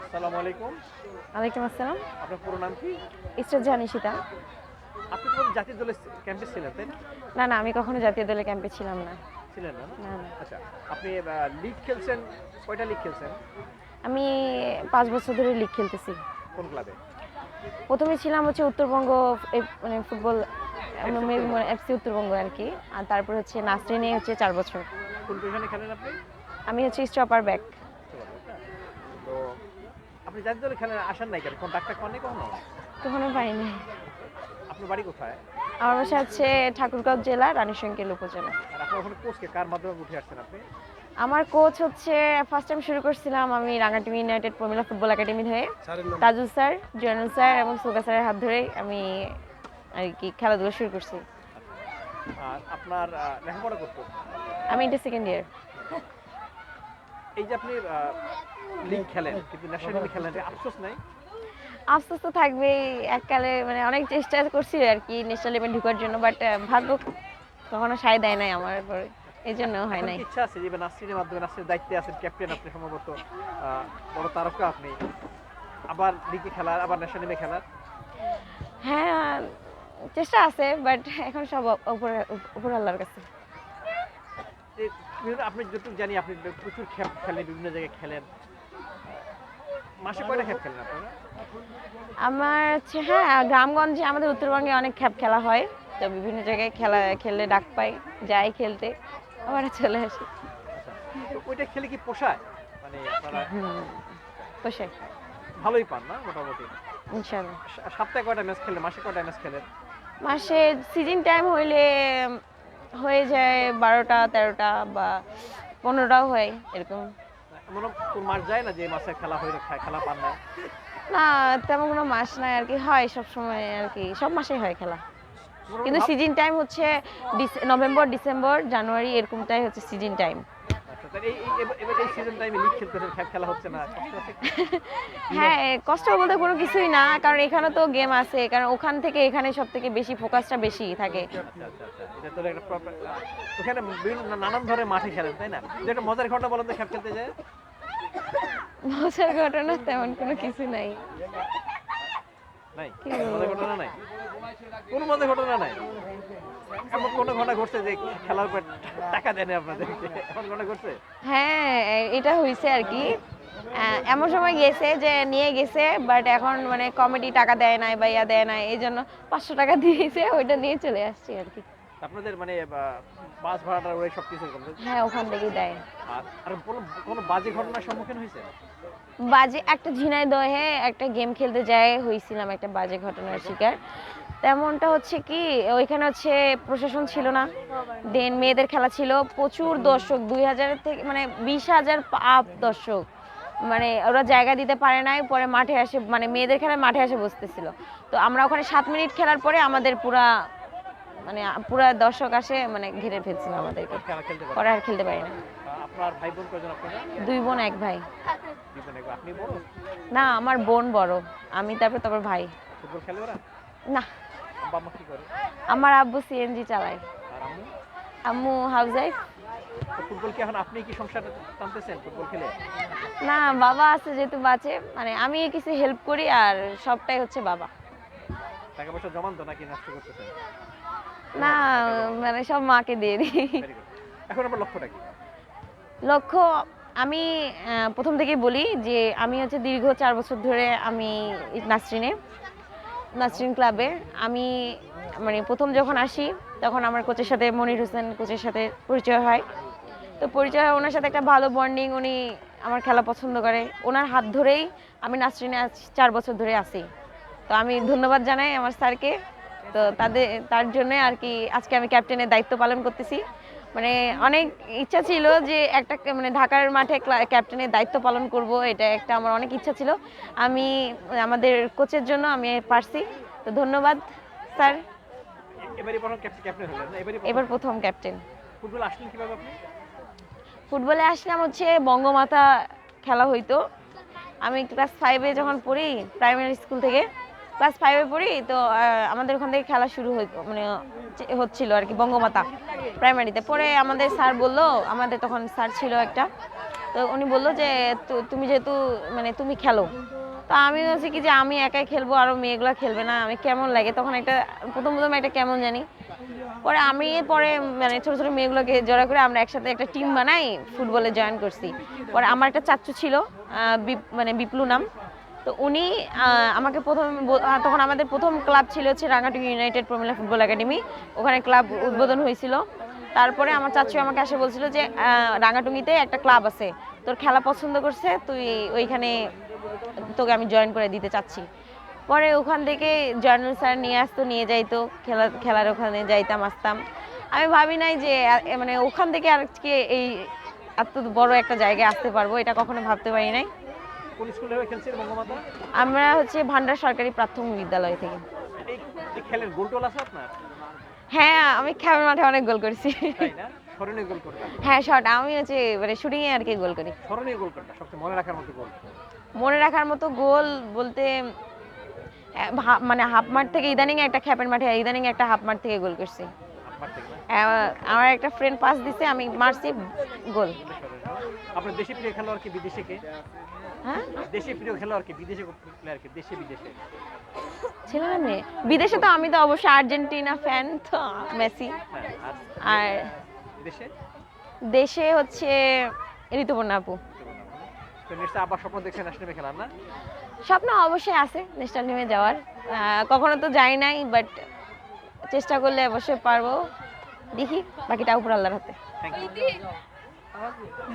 আসসালামু আলাইকুম। ওয়ালাইকুম আসসালাম। আপনার পুরো নাম কি? ইসরাত জাহান নিশিতা। আপনি তো জাতীয় দলের ক্যাম্পে ছিলেন, তাই না? না, না, আমি কখনো জাতীয় দলের ক্যাম্পে ছিলাম না। ছিলেন না, না? না, না। আচ্ছা, আপনি লিগ খেলছেন, কয়টা লিগ খেলছেন? আমি ৫ বছর ধরে লিগ খেলতেছি। কোন ক্লাবে? ১ম এ ছিলাম হচ্ছে উত্তরবঙ্গ মানে football FC maybe Uttarbanga. FC Uttarbanga আরকি। আর তারপর হচ্ছে নাসরিনে হচ্ছে ৪ বছর। কোন পজিশনে খেলেন আপনি? আমি হচ্ছে স্টপার ব্যাক। তো আপনি জাতীয় দলে খেলেন, আসেন নাই কেন? কোন ডাকটা কনে কখনো? কখনো পাইনি। আপনার বাড়ি কোথায়? আমার বাসা হচ্ছে ঠাকুরগাঁও জেলা রানীশংকেল উপজেলা। আর আপনার ওখানে কোচকে কার মাধ্যমে উঠে আসছেন আপনি? আমার কোচ হচ্ছে ফার্স্ট টাইম শুরু করছিলাম আমি রাঙাটিমি ইউনাইটেড প্রমিলা ফুটবল একাডেমি হয়ে তাজুল স্যার, জয়নুল স্যার এবং সুগা স্যারের হাত ধরেই আমি আর কি খেলাধুলা শুরু করছি। আর আপনার লেখাপড়া করতো? আমি ইন্টার সেকেন্ড ইয়ার। এই যে আপনি লিগ খেলেন কিন্তু ন্যাশনাল লিগ খেলেন, এটা আফসোস নাই? আফসোস তো থাকবেই, এককালে মানে অনেক চেষ্টা করছি আর কি ন্যাশনাল লেভেল ঢোকার জন্য, বাট ভাগ্য কখনো সায় দেয় নাই আমার উপরে, এই জন্য হয় এখন নাই। কি ইচ্ছা আছে যে নাসরিনের মাধ্যমে, নাসরিনের দায়িত্বে আছেন, ক্যাপ্টেন আপনি সম্ভবত, বড় তারকা আপনি, আবার লিগে খেলার, আবার ন্যাশনাল টিমে খেলার? হ্যাঁ, চেষ্টা আছে, বাট এখন সব উপরে উপর আল্লাহর কাছে। আপনি যতটুকু জানি আপনি প্রচুর খেপ খেলেন, বিভিন্ন জায়গায় খেলেন। মাসে কয়টা খেপ খেলেন আপনারা? আমার হচ্ছে হ্যাঁ, গ্রামগঞ্জে আমাদের উত্তরবঙ্গে অনেক খ্যাপ খেলা হয়, তো বিভিন্ন জায়গায় খেলা খেললে ডাক পাই, যাই খেলতে, আবার চলে আসি। আচ্ছা, তো ওইটা খেলে কি পোষায়? মানে আপনারা বসে ভালোই পান না মোটামুটি? ইনশাল্লাহ। সপ্তাহে কয়টা ম্যাচ খেলেন, মাসে কয়টা ম্যাচ খেলেন? মাসে সিজন টাইম হইলে হয়ে যায় 12টা 13টা বা 15টাও হয় এরকম। এমন কোন মাস যায় না যে মাসে খেলা হয়ে খেলা পান না? না, তেমন কোনো মাস নাই আর কি, হয় সব সময় আর কি, সব মাসেই হয় খেলা, মোটামুটি কিন্তু সিজন টাইম হচ্ছে নভেম্বর ডিসেম্বর জানুয়ারি এরকমটাই হচ্ছে সিজন টাইম। আচ্ছা, তাহলে এবার এই সিজন টাইমে লিগ খেলতেছেন, খেলা হচ্ছে না, কষ্ট আছে কি? হ্যাঁ, কষ্ট বলতে কোনো কিছুই না, কারণ এখানে তো গেম আছে, কারণ ওখান থেকে এখানে সব থেকে বেশি ফোকাসটা বেশি থাকে। আচ্ছা, আচ্ছা, আচ্ছা, এটা তো একটা প্রপার। ওখানে বিভিন্ন নানান ধরনের মাঠে খেলেন, তাই না? যে একটা মজার ঘটনা বলেন তো খেপ খেলতে যায়। মজার ঘটনা তেমন কোনো কিছু নাই। নাই? কি বলবো? মজার ঘটনা নাই? কোনো মজার ঘটনা নাই? এমন কোনো ঘটনা ঘটছে যে খেলার পর টাকা দেন আপনাদেরকে, এমন ঘটনা ঘটছে? হ্যাঁ, এটা হয়েছে আর কি। এমন সময় গেছে যে নিয়ে গেছে, বাট এখন মানে কমিটি টাকা দেয় নাই বা ইয়া দেয় নাই, এই জন্য 500 টাকা দিয়েছে, ওইটা নিয়ে চলে আসছি আর কি। আপনাদের মানে বাস ভাড়াটা ওই সব কিছু কম? হ্যাঁ, ওখান থেকেই দেয়। আর আর কোনো কোনো বাজে ঘটনার সম্মুখীন হয়েছে? বাজে একটা ঝিনাইদহে একটা গেম খেলতে যায় হয়েছিলাম একটা বাজে ঘটনার শিকার। তেমনটা হচ্ছে কি, ওইখানে হচ্ছে প্রশাসন ছিল না, দেন মেয়েদের খেলা ছিল, প্রচুর দর্শক, 2000 থেকে মানে 20,000 আপ দর্শক, মানে ওরা জায়গা দিতে পারে নাই, পরে মাঠে আসে মানে মেয়েদের খেলায় মাঠে এসে বসতেছিল। তো আমরা ওখানে 7 মিনিট খেলার পরে আমাদের পুরা দর্শক আসে মানে ঘিরে ফেলছিল আমাদেরকে, খেলা খেলতে পারেন? পরে আর খেলতে পারি না। আপনার ভাই বোন কয়জন আপনারা? 2 বোন 1 ভাই। দুই বোন, আপনি বড়? না, আমার বোন বড়, আমি তারপর ভাই। ফুটবল খেলে ওরা? না, আব্বা আম্মা কি করে? আমার আব্বু সিএনজি চালায়, আর আম্মু? আম্মু হাউসওয়াইফ। তো ফুটবল কি এখন আপনি কি সংসার টানতেছেন ফুটবল খেলে? না, বাবা আছে যেহেতু বাঁচে, মানে আমি কিছু হেল্প করি আর সবটাই হচ্ছে বাবা। টাকা পয়সা জমান তো নাকি নষ্ট করতেছেন? না, মানে সব মাকে দিয়ে দিই। Very good. এখন আপনার লক্ষ্যটা কি? লক্ষ্য, আমি প্রথম থেকেই বলি যে আমি হচ্ছে দীর্ঘ 4 বছর ধরে আমি নাসরিন ক্লাবে আমি মানে প্রথম যখন আসি তখন আমার কোচের সাথে মনির হোসেন কোচের সাথে পরিচয় হয়। তো পরিচয় হয়, ওনার সাথে একটা ভালো বন্ডিং, উনি আমার খেলা পছন্দ করে, ওনার হাত ধরেই আমি নাসরিনে 4 বছর ধরে আছি। তো আমি ধন্যবাদ জানাই আমার স্যারকে। তো তার জন্য আর কি আজকে আমি ক্যাপ্টেনের দায়িত্ব পালন করতেছি। মানে অনেক ইচ্ছা ছিল যে একটা মানে ঢাকার মাঠে ক্যাপ্টেনের দায়িত্ব পালন করব, এটা একটা আমার অনেক ইচ্ছা ছিল। আমি আমাদের কোচের জন্য আমি পারছি, তো ধন্যবাদ স্যার। এবারই প্রথম ক্যাপ্টেন হলেন না? এবার প্রথম ক্যাপ্টেন। ফুটবল আসলেন কিভাবে আপনি? ফুটবলে আসলাম হচ্ছে বঙ্গমাতা খেলা হইতো, আমি ক্লাস 5-এ যখন পড়ি, প্রাইমারি স্কুল থেকে ক্লাস 5-এ পড়ি, তো আমাদের ওখান থেকে খেলা শুরু হইতো মানে হচ্ছিল আর কি বঙ্গমাতা প্রাইমারিতে। পরে আমাদের স্যার বললো, আমাদের তখন স্যার ছিল একটা, তো উনি বললো যে তুমি যেহেতু মানে তুমি খেলো, তো আমি বলছি কি যে আমি একাই খেলবো, আরো মেয়েগুলো খেলবে না, আমি কেমন লাগে তখন একটা প্রথম প্রথম একটা কেমন জানি। পরে আমি পরে মানে ছোট ছোট মেয়েগুলোকে জড়া করে আমরা একসাথে একটা টিম বানাই, ফুটবলে জয়েন করছি। পরে আমার একটা চাচ্চু ছিল, মানে বিপ্লু নাম। তো উনি আমাকে প্রথম তখন আমাদের প্রথম ক্লাব ছিল হচ্ছে রাঙাটুকি ইউনাইটেড প্রমিলা ফুটবল একাডেমি, ওখানে ক্লাব উদ্বোধন হয়েছিল। তারপরে আমার চাচু আমাকে এসে বলছিল যে রাঙাটুঙ্গিতে একটা ক্লাব আছে, তোর খেলা পছন্দ করছে, তুই ওইখানে তোকে আমি জয়েন করে দিতে চাচ্ছি। পরে ওখান থেকে জয়নুল স্যার নিয়ে আসতো, নিয়ে যাইতো খেলার ওখানে যাইতাম আসতাম। আমি ভাবি নাই যে মানে ওখান থেকে আজকে এই এত বড় একটা জায়গায় আসতে পারবো, এটা কখনো ভাবতে পারি নাই। কোন স্কুলে হয়ে খেলছেন বঙ্গমাতা? আমরা হচ্ছে ভান্ডার সরকারি প্রাথমিক বিদ্যালয় থেকে। এই খেলেন, গোল টোল আছে আপনার? হ্যাঁ, আমি খেলার মাঠে অনেক গোল করেছি। তাই না? স্মরণীয় গোল কোনটা? হ্যাঁ, শর্ট আমি হচ্ছে মানে শুটিং এ আর কি গোল করি। স্মরণীয় গোল কোনটা, সবচেয়ে মনে রাখার মতো গোল? মনে রাখার মতো গোল বলতে মানে হাফ মাঠ থেকে ইদানিং একটা খ্যাপের মাঠে, ইদানিং একটা হাফ মাঠ থেকে গোল করছি। আপনার থেকে না? আমার একটা ফ্রেন্ড পাস দিছে, আমি মারছি, গোল। আপনার দেশি প্রিয় খেলোয়াড় কি বিদেশে কে? হ্যাঁ, দেশি প্রিয় খেলোয়াড় কি বিদেশে প্লেয়ার কি, দেশে বিদেশে? ছিল না মেয়ে বিদেশে, তো আমি তো অবশ্যই আর্জেন্টিনা ফ্যান, তো মেসি। হ্যাঁ, আর দেশে? দেশে হচ্ছে ঋতুপর্ণা আপু। তো নিশ্চয়ই আবার স্বপ্ন দেখছেন ন্যাশনাল টিমে খেলার, না? স্বপ্ন অবশ্যই আছে ন্যাশনাল টিমে যাওয়ার, কখনো তো যাই নাই, বাট চেষ্টা করলে অবশ্যই পারবো। দেখি, বাকিটা উপর আল্লাহর হাতে। Thank you.